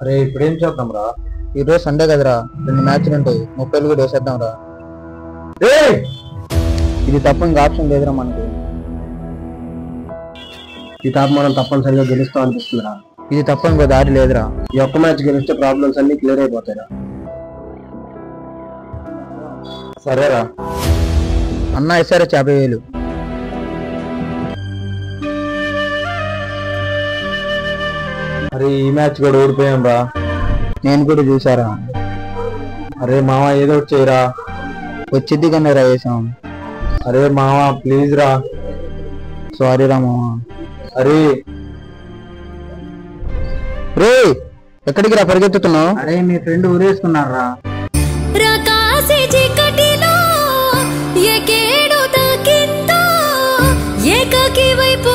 అరే ఇప్పుడు ఏం చేద్దాం రా? ఈరోజు సండే కదరా, 2 మ్యాచ్లు ఉంటాయి, 30 కూడా వేసేద్దాం రా. ఇది తప్ప ఇంకా ఆప్షన్ లేదురా మనకి. ఈ టాప్ మనం తప్పనిసరిగా గెలుస్తాం అనిపిస్తుందిరా. ఇది తప్ప ఇంకో దారి లేదురా. ఈ ఒక్క మ్యాచ్ గెలిస్తే ప్రాబ్లమ్స్ అన్ని క్లియర్ అయిపోతాయిరా. సరేరా అన్న ఇస్తారా 50,000? అరే ఈ మ్యాచ్ కూడా ఓడిపోయాం రా. నేను కూడా చూసారా. అరే మామ ఏదో ఒకటి చేయరా. వచ్చిద్ది కన్నా రా వేసాం. అరే మామ ప్లీజ్ రా. సారీ రా మామ. అరే రే ఎక్కడికి రా పరిగెత్తుతున్నావు? అరే మీ ఫ్రెండ్ ఊరేసుకున్నారా. ఏకాకి వైపు